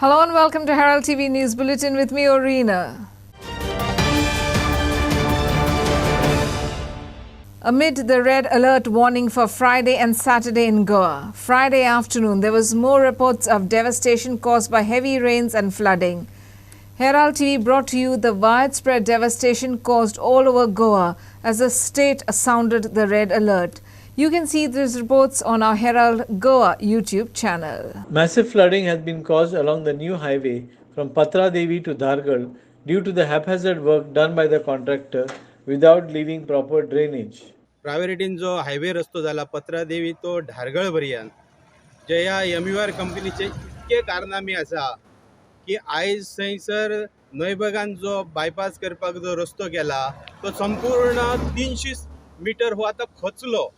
Hello and welcome to Herald TV News Bulletin with me, Orina. Amid the red alert warning for Friday and Saturday in Goa, Friday afternoon there was more reports of devastation caused by heavy rains and flooding. Herald TV brought to you the widespread devastation caused all over Goa as the state sounded the red alert. You can see these reports on our Herald Goa YouTube channel. Massive flooding has been caused along the new highway from Patra Devi to Dhargal due to the haphazard work done by the contractor without leaving proper drainage. प्रायवेटीन जो highway रस्तो झाला पत्रा देवी तो ढारगळ पर्यंत जे ह्या एमयूआर कंपनीचे इतके कारनामे आसा की आयज थंयसर न्हयबगान जो बायपास करपाक जो रस्तो केला तो संपूर्ण 300 मीटर हो आतां खचलो.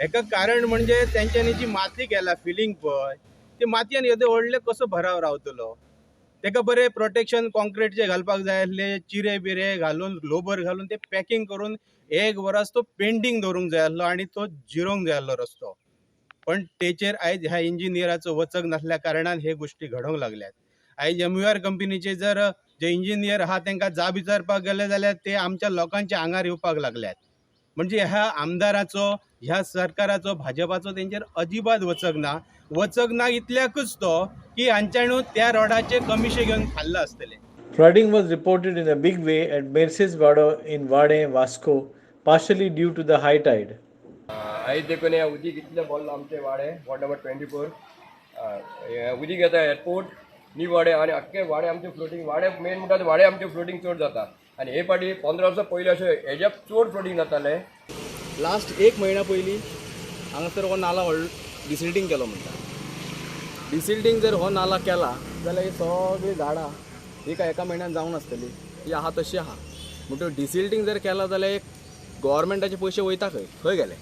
हेका कारण म्हणजे त्यांच्यानी जी माती केला फिलिंग पळय ती मातयेन येदे व्हडले कसो भराव रावतलो. तेका बरे प्रोटेक्शन कॉन्क्रीटचे घालपाक जाय आसले, चिरे बिरे घालून लोबर घालून ते पॅकिंग करून एक वरास तो पेंडिंग दवरूंक जाय आसलो आणि तो जिरोंक जाय आसलो रस्तो. पण तेचेर आयज ह्या इंजिनियराचो वचक नासल्या कारणान हे गोष्टी घडोंक लागल्यात. आयज एमयूआर कंपनीचे जर जे इंजिनियर आहा तांकां जाब विचारपाक गेले जाल्यार ते आमच्या लोकांच्या आंगार येवपाक लागल्यात. म्हणजे ह्या आमदाराचो ह्या सरकाराचो भाजपाचो तेंचेर अजिबात वचक ना इतल्याकच तो की हांच्यानू त्या रोडाचे कमिशन घेवन खाल्ला आसतले. Flooding was reported in a big way at Mercedes Vado in Vade, Vasco, partially due to the high tide. आयज देखून हे उदीक इतलें बोल्लो आमचे वाडे वॉर्ड नंबर 24 उदीक येता एअरपोर्ट नी वाडे आनी आख्खे वाडे आमचे फ्लोटींग वाडे मेन म्हणटा वाडे आमचे फ्लोटींग चड जाता आनी हे फाटी 15 वर्सां पयलीं अशें हेज्या चड फ्लोटींग जाताले. लास्ट एक म्हयन्या पयलीं हांगासर हो नाला डिसिल्टींग केलो म्हणटा. डिसिल्टींग जर हो नाला केला जाल्यार ही सगळीं झाडां ही काय एका म्हयन्यान जावन आसतली ही आहा तशी आहा. म्हणटकीर डिसिल्टींग जर केला जाल्यार एक गव्हर्मेंटाचे पयशे वयता खंय गेले.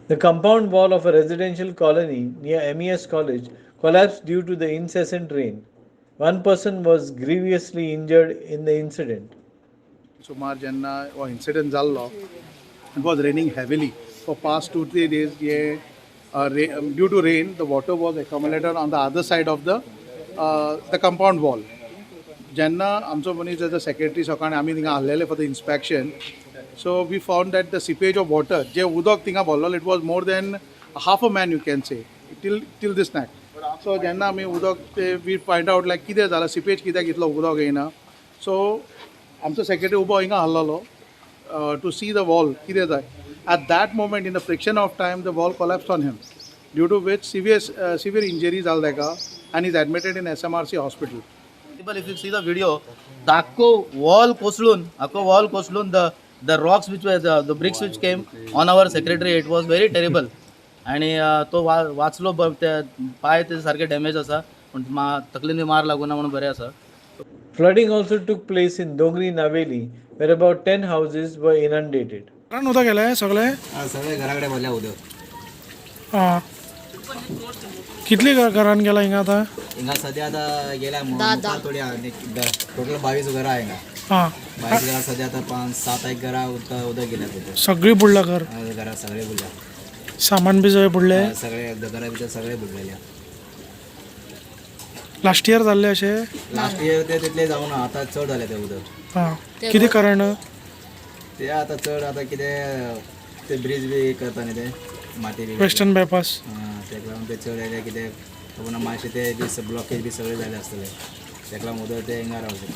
The compound wall of a residential colony near MES College collapsed due to the incessant rain. One person was grievously injured in the incident. सुमार जेन्ना हो इन्सिडंट जाल्लो it was raining heavily for past 2-3 days. Due to rain the water was accumulated on the other side of the compound wall. जेन्ना आमचो मनीस as a secretary सकाळीं आमी थिंगा आसलेले for the inspection so we found that the seepage of water जे उदक थिंगा भरलेलें it was more than half a man you can say till this night. So जेन्ना आमी उदक ते वी फायंड आउट लायक कितें जालां सिपेज कित्याक इतलो उदक येयना. सो आमचो सेक्रेटरी उबो हिंगा आसलेलो to see the wall कितें जाय. At that moment in the friction of time the wall collapsed on him due to which severe injuries जाले तेका and is admitted in SMRC hospital. If you see the video, the akko wall koslun the rocks which were the bricks which came on our secretary, it was very terrible. आणि तो वाचलो पाय ते सारखे damage आसा पण तकलेनी मार लागूना म्हणून बरे आसा. Flooding also took place in Dongri Naveli where about 10 houses were inundated. घरान उदक गेले सगळे घराकडे भरल्या उदक. हां कितली घरान गेला हिंगा आता. हिंगा सध्या आता गेल्या थोडी टोटल 22 घरा आहे हिंगा. हां 22 घरा सध्या आता 5-7 घरा उदक गेल्या सगळी बुडला घरा सगळे बुडल्या. सामान बी सगळे बुडले सगळे घरा भितर सगळे बुडलेले. लास्ट इयर जाल्ले अशे. लास्ट इयर ते तितले जाऊन आता चड जाले ते उदक. हां कितें कारण ते आता चड आता कितें ते ब्रिज बी करता न्ही ते माती बी वेस्टर्न बायपास तेका लागून ते चड येयले कितें खबर मातशें ते बी ब्लॉकेज बी सगळे जाले आसतले तेका लागून उदक ते हिंगा रावले.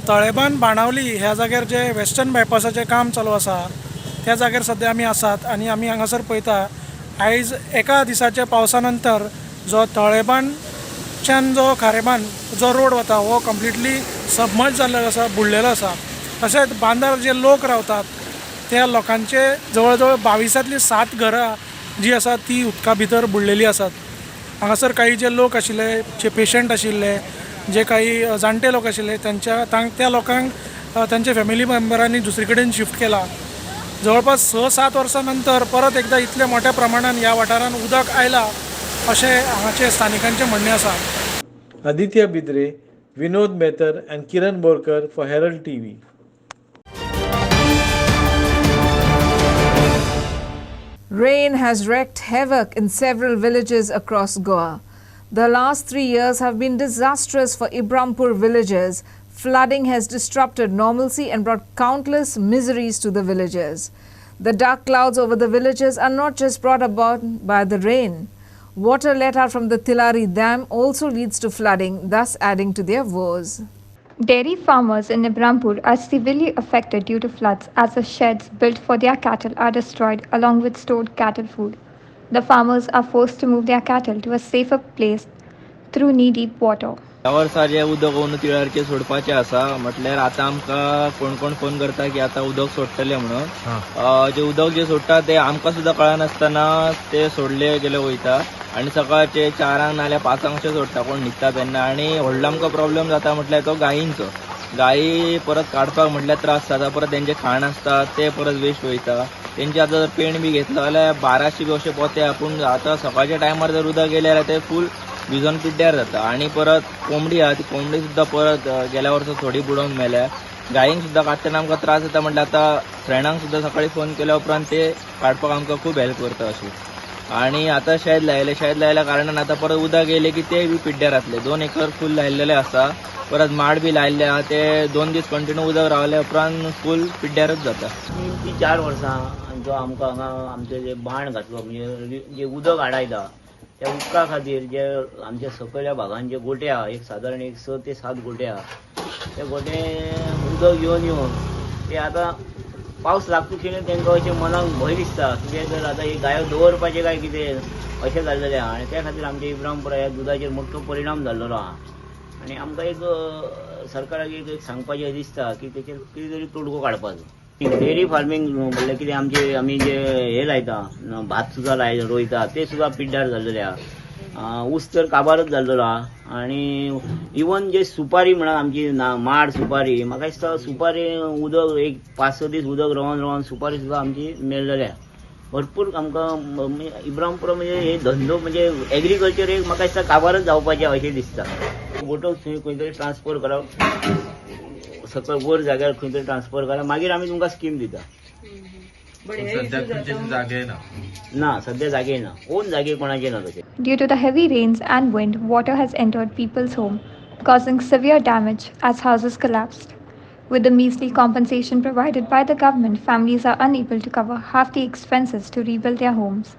तळेबान बाणावली ह्या जाग्यार जे वेस्टर्न बायपासाचें काम चालू आसा त्या जाग्यार सद्या आमी आसात आनी आमी हांगासर पळयता आयज एका दिसाच्या पावसा नंतर जो तळेबानच्यान जो खारेबान जो रोड वता हो कंप्लिटली सबमर्ज जाल्लो आसा बुडलेलो आसा. तशेंच बांदार जे लोक रावतात त्या लोकांचे जवळ 22 7 घरां जी आसा ती उदका भितर बुडलेली आसात. हांगासर काही जे लोक आशिल्ले जे पेशंट आशिल्ले जे काही जाणटे लोक आशिल्ले त्या लोकांक तांच्या फॅमिली मेंबरांनी दुसरे कडेन शिफ्ट केला. जवळपास 6-7 वर्सां नंतर परत एकदा इतल्या मोठ्या प्रमाणात ह्या वाठारान उदक आयला अशें हांगाचे स्थानिकांचें म्हणणें आसा. Aditya Bidre, Vinod Mehtar and Kiran Borkar for Herald TV. Rain has wreaked havoc in several villages across Goa. The last 3 years have been disastrous for Ibrampur villagers. Flooding has disrupted normalcy and brought countless miseries to the villagers. The dark clouds over the villages are not just brought about by the rain. Water let out from the Tilari Dam also leads to flooding, thus adding to their woes. Dairy farmers in Ibrampur are severely affected due to floods as the sheds built for their cattle are destroyed along with stored cattle food. The farmers are forced to move their cattle to a safer place through knee-deep water. ह्या वर्सा जे उदक own तिळारचे सोडपाचे आसा म्हटल्यार आतां आमकां कोण कोण phone करता की आतां उदक सोडटले म्हणून जे उदक जे सोडटा ते आमकां सुद्दां कळनासतना ते सोडले गेले वयता आनी सकाळचे 4 नाल्यार 5 अशें सोडटा कोण न्हिदता तेन्ना आनी व्हडलो आमकां प्रॉब्लेम जाता म्हटल्यार तो गायींचो. गायी परत काडपाक म्हटल्यार त्रास जाता, परत तेंचे खाण आसता ते परत वेस्ट वयता. तेंचे आतां जर पेंड बी घेतलो जाल्यार 1200 बी अशें पोते. पूण आतां सकाळच्या टायमार जर उदक गेले जाल्यार ते फूल भिजोन पिड्ड्यार जाता. आनी परत कोंबडी आहा ती कोंबडी सुद्दां परत गेल्या वर्सा थोडी बुडोवन मेल्या. गायींक सुद्दां काडटना आमकां त्रास जाता म्हटल्यार आतां फ्रेंडांक सुद्दां सकाळी फोन केल्या उपरांत ते काडपाक आमकां खूब हेल्प करता अशी. आनी आतां शेत लायल्या कारणान आतां परत उदक येयलें की ते बी पिड्ड्यार जातले. 2 एकर फूल लायिल्ले आसा, परत माड बी लायिल्ले आहा, ते 2 दीस कंटिन्यू उदक रावल्या उपरांत फूल पिड्ड्यारच जाता. ती 4 वर्सां जो आमकां हांगा आमचे जे बाण घातलो म्हणजे जे उदक आडायता त्या उदका खातीर जे आमच्या सकयल्या भागांत जे गोटे आहा, एक सादारण 6 ते 7 गोटे आहा, ते गोटे उदक येवन ते आतां पावस लागतकीर तांकां अशें मनाक भंय दिसता कित्याक तर आतां ही गायो दवरपाचें काय कितें अशें जाल्लेलें आहा. आनी त्या खातीर आमच्या इब्रामपुरा ह्या दुदाचेर मोठो परिणाम जाल्लो आहा. आनी आमकां एक सरकाराक एक सांगपाचें दिसता की तेचेर कितें तरी तोडगो काडपाचो. डेरी फार्मींग म्हणल्यार कितें आमी जे हे लायता भात सुद्दां रोयता ते सुद्दां पिड्ड्यार जाल्लेले आहा. ऊस तर काबारच जाल्लो आहा. आनी इवन जे सुपारी म्हणा आमची माड सुपारी, म्हाका दिसता सुपारी उदक एक 5-6 दीस उदक रावन सुपारी सुद्दां आमची मेल्लेली आहा. भरपूर आमकां इब्रामपुरा म्हणजे हे धंदो म्हणजे एग्रीकल्चर एक म्हाका दिसता काबारच जावपाचें अशें दिसता. गोटो खंय तरी ट्रान्सफर करप, सकयल वयर जाग्यार खंय तरी ट्रान्सफर करप, मागीर आमी तुमकां स्कीम दिता. ना सध्या जागे ना, ओन जागे कोणाचे ना तशें. Due to the heavy rains and wind, water has entered people's home, causing severe damage as houses collapsed. With the measly compensation provided by the government, families are unable to cover half the expenses to rebuild their homes.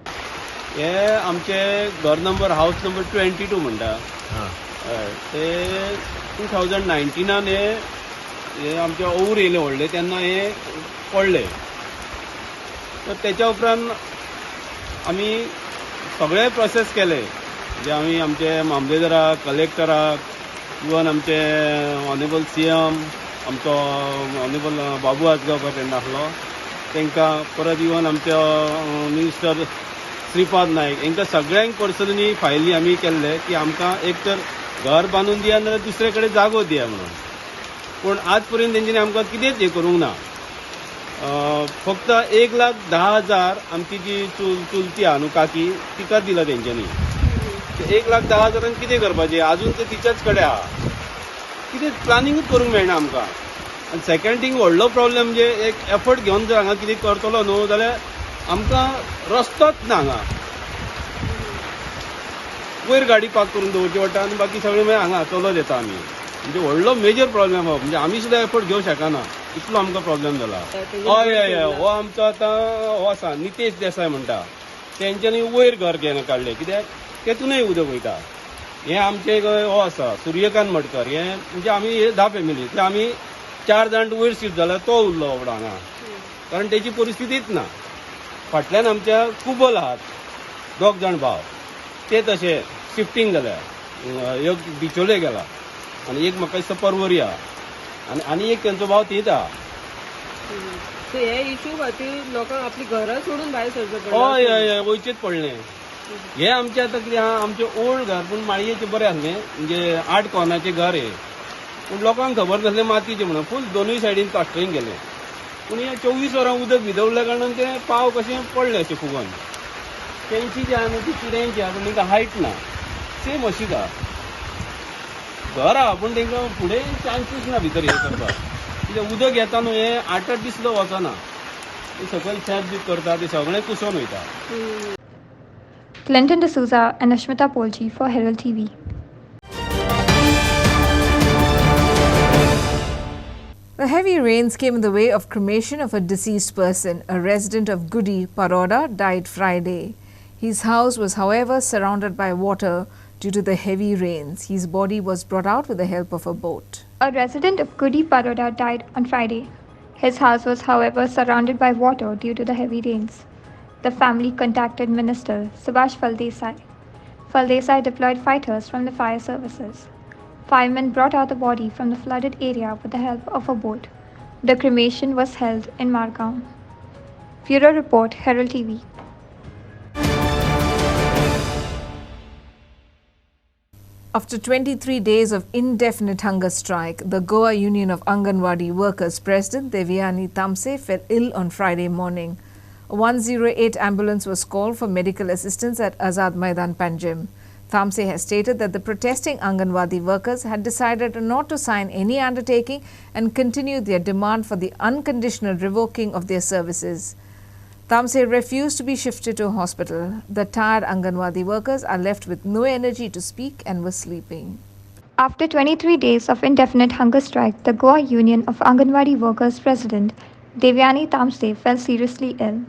हे आमचे घर number house number 22 म्हणटा ते 2019 हे आमचे over येयले व्हडले तेन्ना हे पडले. तर त्याच्या उपरांत आमी सगळे प्रोसेस केले जे आमी आमचे मामलेदाराक, कलेक्टराक, इवन आमचे ऑनेबल CM, आमचो ऑनेबल बाबू आजगांवकर तेन्ना आसलो तांकां, परत इवन आमचो मिनिस्टर श्रीपाद नायक हांकां सगळ्यांक पर्सनली फायली आमी केल्ले की आमकां एक तर घर बांदून दिया नाजाल्यार दुसरे कडेन जागो दिया म्हणून. पूण आज पर्यंत तेंच्यांनी आमकां कितेंच हे करूंक ना. फक्त 1,10,000 आमची जी चुलती आहा न्हू काकी तिका दिला तेंच्यांनी. 1,10,000 कितें करपाचें अजून ते तिच्याच कडेन आहा. कितें प्लानिंगूच करूंक मेळना आमकां. आनी सेकंड थिंग व्हडलो प्रॉब्लेम म्हणजे एक एफर्ट घेवन जर हांगा कितें करतलो न्हू जाल्यार आमकां रस्तोच ना हांगा. वयर गाडी पार्क करून दवरची पडटा आनी बाकी सगळें मागीर हांगा चलत येता आमी. म्हणजे व्हडलो मेजर प्रॉब्लेम हो. म्हणजे आमी सुद्दां एफर्ट घेवंक शकना इतलो आमकां प्रॉब्लेम जाला. हय हो आमचो आतां हो आसा नितेश देसाय म्हणटा तेंच्यांनी वयर घर घेवन काडलें कित्याक तेतूनय उदक वयता. हे आमचे हो आसा सूर्यकांत मडकर, हे म्हणजे आमी हे 10 फॅमिली ते आमी 4 जाण वयर शिफ्ट जाला तो उरलो बाबडो हांगा कारण तेची परिस्थितीच ना. फाटल्यान आमच्या कुबल आहात 2 जाण भाव ते तशे शिफ्टींग जाल्या. एक बिचोले गेला आनी एक म्हाका दिसता परवरी आहा आनी एक तेंचो भाव थंयच आहा. हे इश्यू खातीर लोकांक आपली घरां सोडून भायर सरचें हय हय हय वयचेच पडलें. हे आमचे आतां कितें आहा आमचें ओल्ड घर पूण माळयेचें बरें आसलें म्हणजे 8 कोर्नाचें घर हे. पूण लोकांक खबर नासलें मातयेचें म्हणून फूल दोनूय सायडीन प्लास्टरींग केलें. पूण हे 24 वरां उदक भिजवल्या कारणान तें पाव कशें पडलें अशें फुगोन. तेंची जी आहा न्हू ती किड्यांची आहा पूण तांकां हायट ना सेम अशीच आहा. घर आहा पूण तांकां फुडें चान्सीस ना भितर हे करपाक कित्याक उदक येता न्हू हे 8-8 दीस सुद्दां वचना. ते सकयल शेत बी करता ते सगळें कुसोन वयता. Clinton D'Souza and Ashmita Polji for Herald TV. The heavy rains came in the way of cremation of a deceased person. A resident of Gudi, Paroda, died Friday. His house was, however, surrounded by water due to the heavy rains. His body was brought out with the help of a boat. A resident of Gudi, Paroda died on Friday. His house was, however, surrounded by water due to the heavy rains. The family contacted Minister Subhash Faldesai. Faldesai deployed fighters from the fire services. Firemen brought out the body from the flooded area with the help of a boat. The cremation was held in Margaon. Bureau Report, Herald TV. After 23 days of indefinite hunger strike, the Goa Union of Anganwadi Workers President Devyani Tamse fell ill on Friday morning. A 108 ambulance was called for medical assistance at Azad Maidan, Panjim. Tamse has stated that the protesting Anganwadi workers had decided not to sign any undertaking and continue their demand for the unconditional revoking of their services. Tamse refused to be shifted to a hospital. The tired Anganwadi workers are left with no energy to speak and were sleeping. After 23 days of indefinite hunger strike, the Goa Union of Anganwadi Workers President Devyani Tamse fell seriously ill.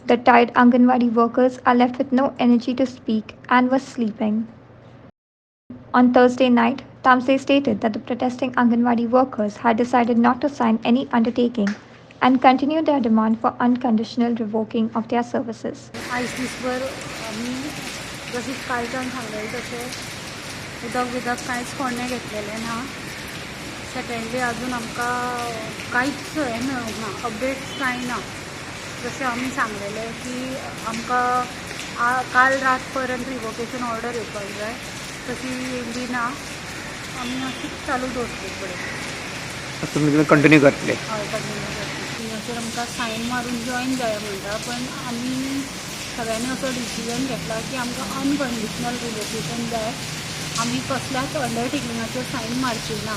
The tired Anganwadi workers are left with no energy to speak and were sleeping. On Thursday night, Tamse stated that the protesting Anganwadi workers had decided not to sign any undertaking and continued their demand for unconditional revoking of their services. आयज दिसभर आमी जशी कालच्यान सांगलेलें तशें उदक कांयच फोडणें घेतलेलें ना. Secondly अजून आमकां कांयच हें मेळूंक ना, अपडेट्स कांय ना. जशें आमी सांगलेलें की आमकां काल रात पर्यंत रिवोकेशन ऑर्डर येवपाक जाय, तशी येयल्ली ना. आमी अशीच चालू दवरतली फुडें. तुमी कंटिन्यू करतले? हय, कंटिन्यू करतली. सिग्नेचर आमकां सायन मारून जॉयन जाय म्हणटा, पण आमी सगळ्यांनी असो डिसिजन घेतला की आमकां अनकंडिशनल रिवोकेशन जाय. आमी कसल्याच अंडरटेकिंगाचेर सायन मारची ना.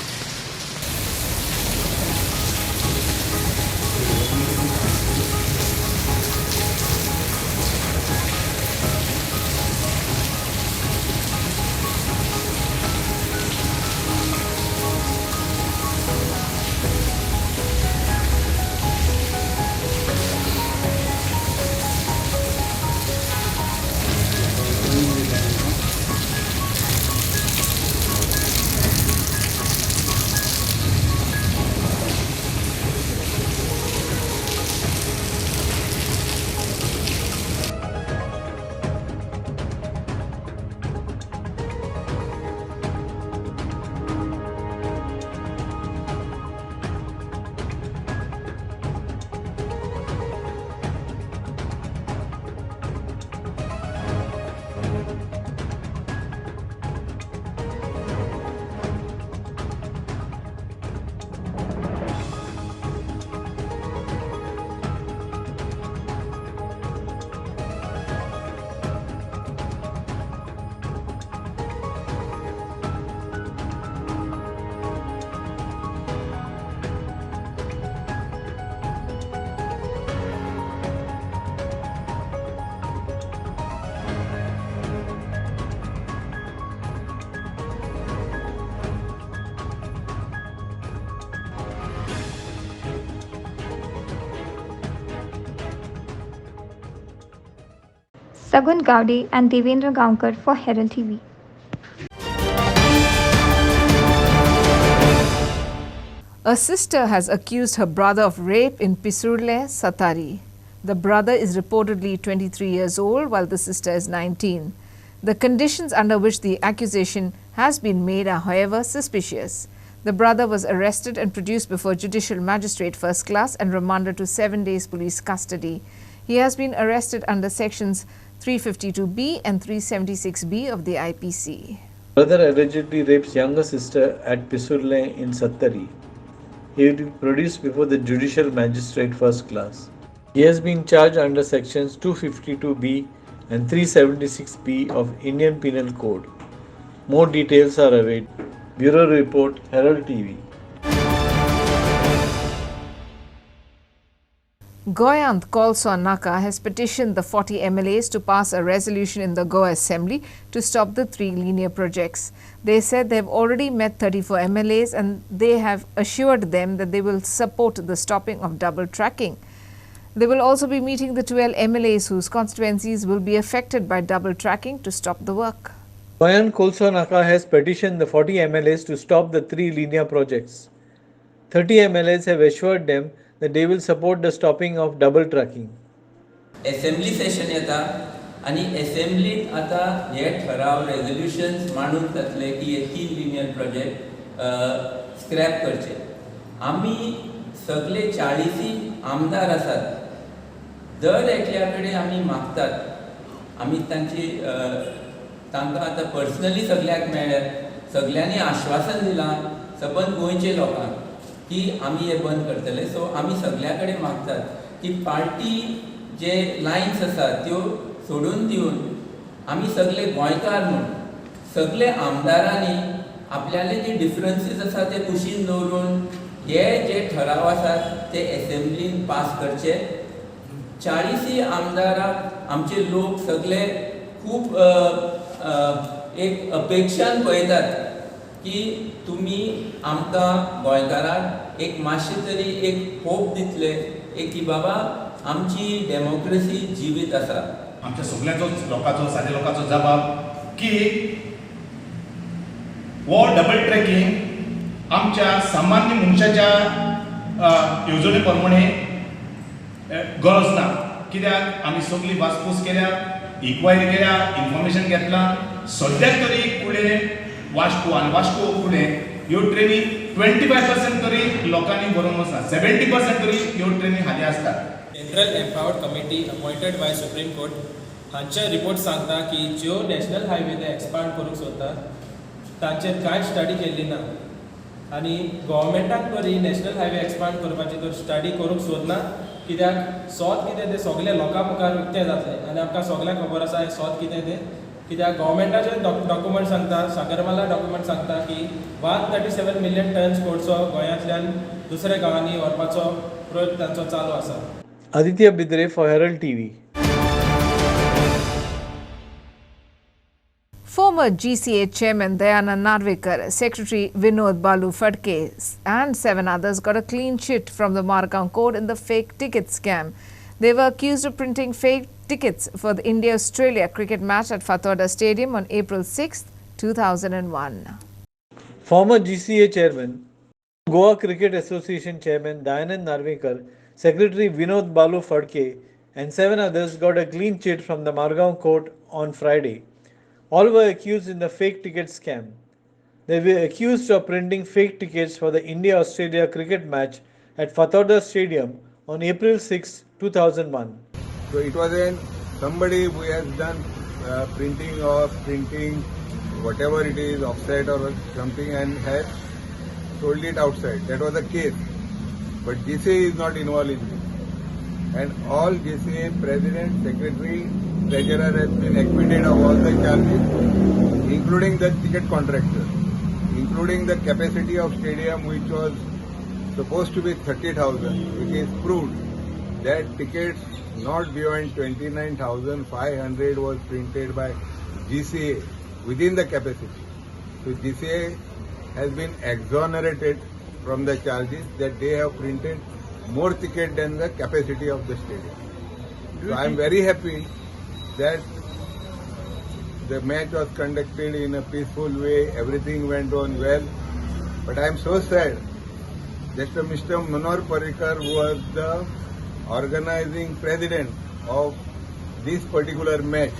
Sagun Gowdy and Devendra Gaonkar for Herald TV. A sister has accused her brother of rape in Pisurle, Satari. The brother is reportedly 23 years old while the sister is 19. The conditions under which the accusation has been made are, however, suspicious. The brother was arrested and produced before Judicial Magistrate First Class and remanded to 7 days police custody. He has been arrested under sections 352B and 376B of the IPC. Brother allegedly rapes younger sister at Pisurle in Sattari. He will be produced before the Judicial Magistrate First Class. He has been charged under sections 252B and 376B of Indian Penal Code. More details are awaited. Bureau Report, Herald TV. Goyanth Naka has petitioned the 40 MLAs to pass a resolution in the Goa Assembly to stop the 3 linear projects. They said they have already met 34 MLAs and they have assured them that they will support the stopping of double tracking. They will also be meeting the 12 MLAs whose constituencies will be affected by double tracking to stop the work. Goyanth Naka has petitioned the 40 MLAs to stop the 3 linear projects. 30 MLAs have assured them that they will support the stopping of double tracking. Assembly session येता आणि असेंब्लीत आता हे ठराव रेझोल्युशन्स मांडून जातले की हे 3 linear project scrap करचे. आम्ही सगळे 40 आमदार आसात. दर एकल्याकडे आम्ही मागतात. आम्ही तांकां आता पर्सनली सगळ्याक मेळ्ळ्यात. सगळ्यांनी आश्वासन दिलां सबंद गोंयचे लोकांक की आम्ही हे बंद करतले. सो आम्ही सगळ्याकडे मागतात की पार्टी जे लायन्स आसात त्यो सोडून दिवन आम्ही सगळे गोंयकार म्हणून सगळे आमदारांनी आपल्याले जे डिफरन्सीस आसा ते कुशीन दवरून हे जे ठराव आसात ते असेंब्लीन पास करचे. 40 आमदाराक आमचे लोक सगळे खूप एक अपेक्षान पळयतात की तुम्ही आमकां गोंयकारांक एक मातशें तरी एक होप दितले एक की बाबा आमची डेमोक्रेसी जिवीत आसा. आमच्या सगळ्याचो लोकांचो सारे लोकांचो जबाब की वो डबल ट्रॅकिंग आमच्या सामान्य मनशाच्या येवजणे प्रमाणे गरज ना. कित्याक आमी सगळी वासपूस केल्या, इन्क्वायरी केल्या, इन्फॉर्मेशन घेतला. सद्याक तरी फुडें वास्को आणि वास्को फुडें ह्यो ट्रेनी 25% तरी लोकांनी बरोवंक वचना. 70% तरी ह्यो ट्रेनी हाली आसतात. Central empowered committee appointed by supreme court हांचे रिपोर्ट सांगता की ज्यो नॅशनल हायवे ते एक्सपांड करूंक सोदतात तांचेर कांय स्टडी केल्ली ना आनी गव्हर्मेंटाक तरी नॅशनल हायवे एक्सपांड करपाची तर स्टडी करूंक सोदना. कित्याक सोद कितें तें सगळे लोकां मुखार उक्तें जातलें आनी आमकां सगळ्यांक खबर आसा सोद कितें तें. कित्याक गव्हर्मेंटाचे डॉक्युमेंट सांगता, सागरमाला डॉक्युमेंट सांगता की 137 मिलियन टन्स कोळसो गोंयांतल्यान दुसऱ्या गांवांनी व्हरपाचो प्रयत्न तांचो चालू आसा. Aditya Bidre for Herald TV. Former GCA Chairman Dayanand Narvekar, Secretary Vinod Balu Fadke and 7 others got a clean chit from the Margaon court in the fake ticket scam. They were accused of printing fake tickets for the India-Australia cricket match at Fatorda Stadium on April 6, 2001. Former GCA Chairman, Goa Cricket Association Chairman Dayanand Narvekar, Secretary Vinod Balu Fadke and 7 others got a clean chit from the Margaon court on Friday. All were accused in the fake ticket scam. They were accused of printing fake tickets for the India-Australia cricket match at Fatorda Stadium on April 6, 2001. So it was somebody who has done printing whatever it is, offset or something, and has sold it outside. That was the case. But GCA is not involved in this. And all GCA president, secretary, treasurer has been acquitted of all the charges, including the ticket contractor, including the capacity of stadium which was supposed to be 30,000, which is proved that tickets not beyond 29,500 was printed by GCA within the capacity. So GCA has been exonerated from the charges that they have printed more ticket than the capacity of the stadium. So I am very happy that the match was conducted in a peaceful way, everything went on well. But I am so sad that Mr. Manor Parikar, who was the organizing president of this particular match,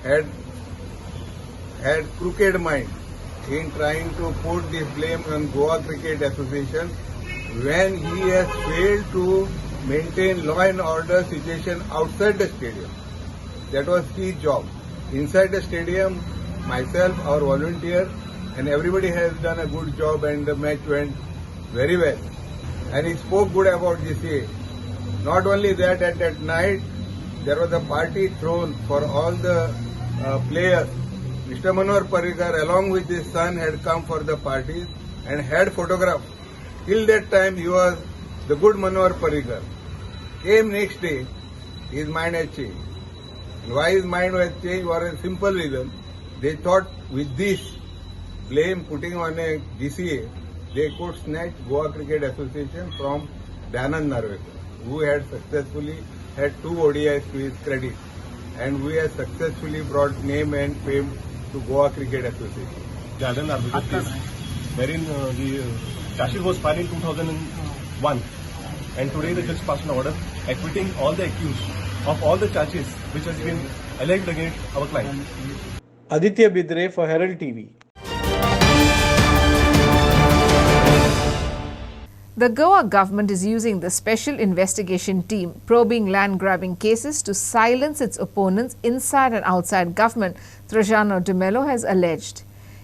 had crooked mind in trying to put this blame on Goa Cricket Association when he has failed to maintain law and order situation outside the stadium. That was his job. Inside the stadium, myself, our volunteer, and everybody has done a good job, and the match went very well. And he spoke good about GCA. Not only that, at that night, there was a party thrown for all the players. Mr. Manor Parikar, along with his son, had come for the parties and had photographs. Till that time, he was the good Manohar Parrikar. Came next day, his mind has changed. And why his mind has changed for a simple reason. They thought with this blame putting on a GCA, they could snatch Goa Cricket Association from Dhanand Narvekar, who had successfully had 2 ODIs to his credit, and who has successfully brought name and fame to Goa Cricket Association. Dhanand Narvekar case, wherein the charges was filed in 2001, and today the judge passed an order acquitting all the accused of all the charges which has been alleged against our client. Aditya Bidre for Herald TV. The Goa government is using the special investigation team probing land grabbing cases to silence its opponents inside and outside government, Trajano de Mello has alleged.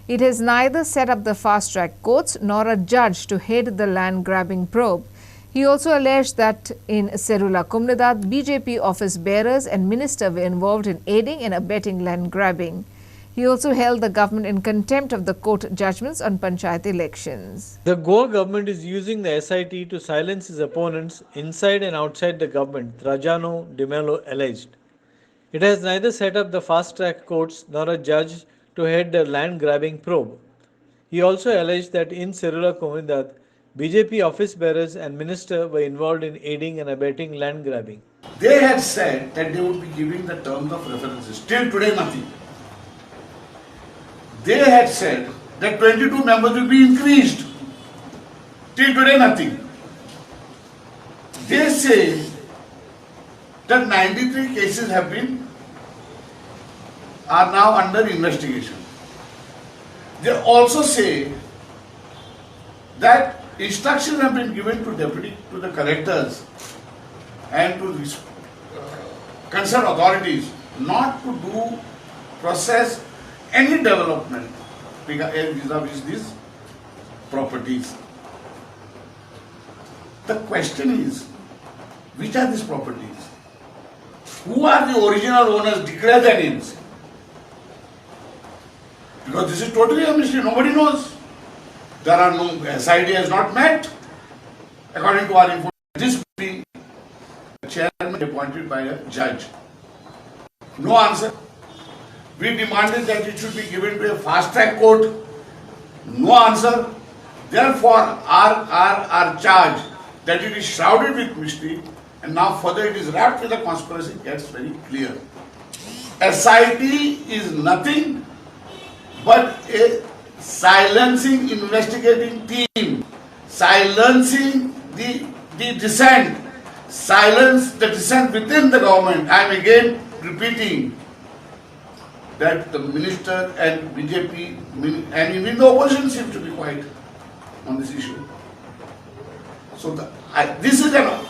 It has neither set up the fast-track courts nor a judge to head the land grabbing probe. He also alleged that in Serula Comunidad, BJP office bearers and minister were involved in aiding and abetting land grabbing. He also held the government in contempt of the court judgments on panchayat elections. The Goa government is using the SIT to silence its opponents inside and outside the government, Trajano de Mello alleged. It has neither set up the fast-track courts nor a judge to head the land-grabbing probe. He also alleged that in Serula Comunidad, BJP office bearers and minister were involved in aiding and abetting land grabbing. They had said that they would be giving the terms of references. Till today, nothing. They had said that 22 members will be increased. Till today, nothing. They say that 93 cases are now under investigation. They also say that instructions have been given to the collectors and to the concerned authorities not to process any development vis-a-vis these properties. The question is, which are these properties? Who are the original owners? Declare their names. Because this is totally a mystery, nobody knows. There are no, SID has not met. According to our information, this will be a chairman appointed by a judge. No answer. We demanded that it should be given to a fast-track court. No answer. Therefore, our charge that it is shrouded with mystery and now further it is wrapped with a conspiracy gets very clear. SIT is nothing but a silencing investigating team, silencing the dissent, silence the dissent within the government. I am again repeating that the minister and BJP and even the opposition seem to be quiet on this issue. So this is an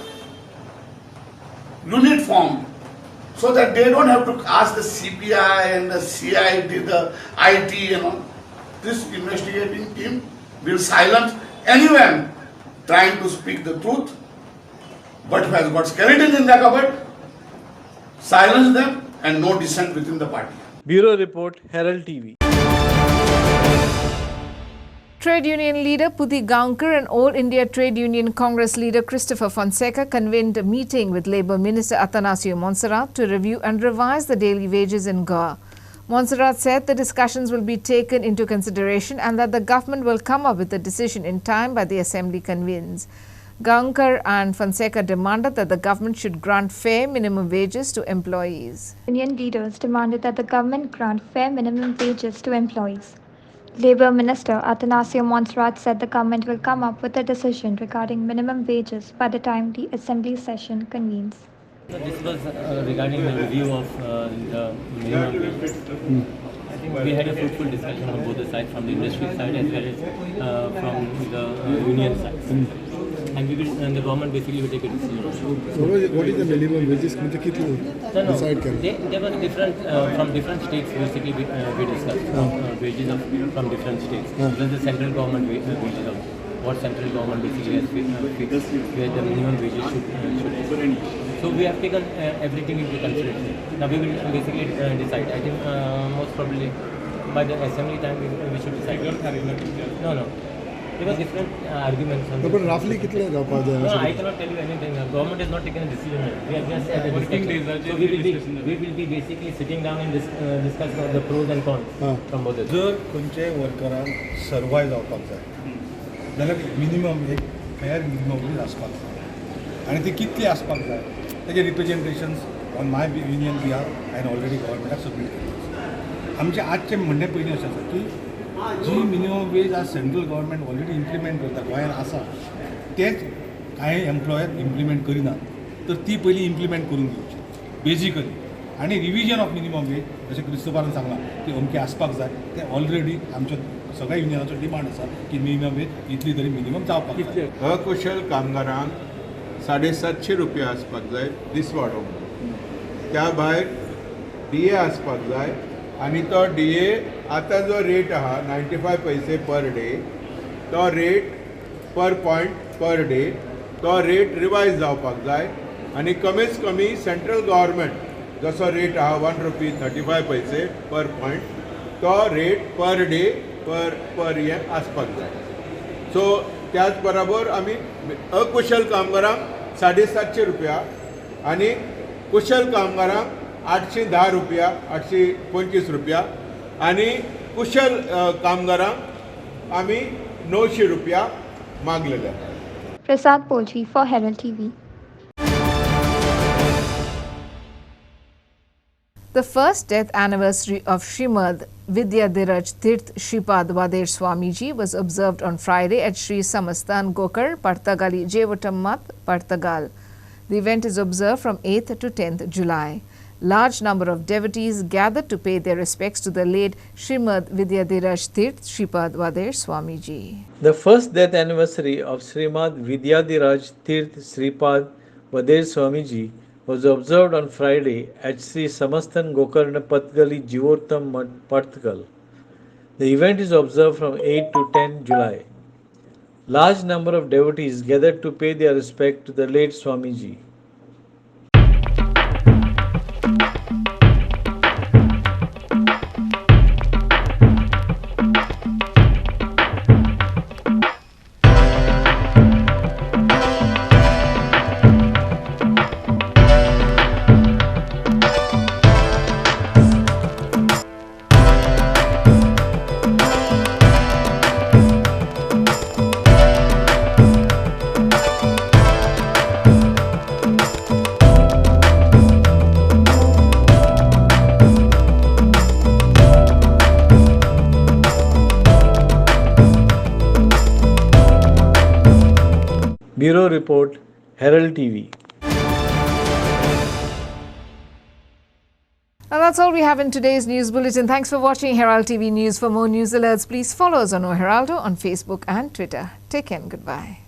unit formed so that they don't have to ask the CBI and the CID, the IT and all. This investigating team will silence anyone trying to speak the truth, but who has got skeleton in the cupboard, silence them and no dissent within the party. Bureau Report, Herald TV. Trade union leader Puti Gaunkar and All India Trade Union Congress leader Christopher Fonseca convened a meeting with Labour Minister Atanasio Montserrat to review and revise the daily wages in Goa. Montserrat said the discussions will be taken into consideration and that the government will come up with a decision in time by the assembly convenes. Gaunkar and Fonseca demanded that the government should grant fair minimum wages to employees. Union leaders demanded that the government grant fair minimum wages to employees. Labour Minister Atanasio Montserrat said the government will come up with a decision regarding minimum wages by the time the assembly session convenes. This was regarding the review of the minimum wages. I think we had a fruitful discussion on both the sides, from the industry side as well as from the union side. And the government basically will take a decision. What is the minimum wages? Decide there were different from different states. Basically, we discussed wages from different states. Even the central government wages of what central government basically has fixed where the minimum wages should be. So we have taken everything into consideration. Now we will basically decide. I think most probably by the assembly time we should decide. No. there were different arguments. On No, but roughly कितले जावपा जाय? No, I cannot tell you anything. Government has not taken a decision yet. We are just at the discussion. So we will be basically sitting down and discussing the pros and cons from both sides. जर खंयचेय वर्करांक survive जावपाक जाय जाल्यार minimum एक fair minimum wage आसपाक जाय आनी ती कितली आसपाक जाय तेजे रिप्रेजेंटेशन्स ऑन माय युनियन बिहाफ हांवें ऑलरेडी गव्हर्मेंटाक सबमीट केले. आमचें आजचें म्हणणें पयलीं अशें आसा की जी मिनिमम वेज आज सेंट्रल गव्हर्मेंट ऑलरेडी इम्प्लिमेंट करता गोंयांत आसा तेच कांय एम्प्लॉयर इम्प्लिमेंट करिना तर ती पयलीं इम्प्लिमेंट करून घेवची बेजिकली. आनी रिविजन ऑफ मिनिमम वेज जशें क्रिस्तोफरान सांगलां की अमकें आसपाक जाय तें ऑलरेडी आमच्या सगळ्या युनियनाचो डिमांड आसा की मिनिमम वेज इतली तरी मिनिमम जावपाक जाय. अकुशल कामगारांक 750 रुपया आसपाक जाय दीस वाडोवंक. त्या भायर DA आसपाक जाय आनी तो DA आतां जो रेट आहा 95 पैसे पर डे तो रेट पर पॉयंट पर डे तो रेट रिवायज जावपाक जाय आनी कमीच कमी सेंट्रल गव्हर्मेंट जसो रेट आहा 1 रुपी 35 पैसे पर पॉयंट तो रेट पर डे पर हें आसपाक जाय. सो त्याच बरोबर आमी अकुशल कामगारांक 750 रुपया आनी कुशल कामगारांक 810 रुपया 825 रुपया आनी कुशल कामगारांक आमी 900 रुपया मागलेले. Prasad Polji for Herald TV. The first death anniversary of Srimad Vidyadiraj Tirth Shripad Vader Swamiji was observed on Friday at Sri Samastan Gokar, Partagali, Jevatammat, Partagal. The event is observed from 8th to 10th July. Large number of devotees gathered to pay their respects to the late Srimad Vidyadiraj Tirth Shripad Vader Swamiji. The first death anniversary of Srimad Vidyadiraj Tirth Sripad Vader Swamiji was observed on Friday at Sri Samastan Gokarna Patgali Jivortam Patgal. The event is observed from 8 to 10 July. Large number of devotees gathered to pay their respect to the late Swamiji. Bureau Report, Herald TV. Now that's all we have in today's news bulletin. Thanks for watching Herald TV News. For more news alerts, please follow us on O Heraldo on Facebook and Twitter. Take care and goodbye.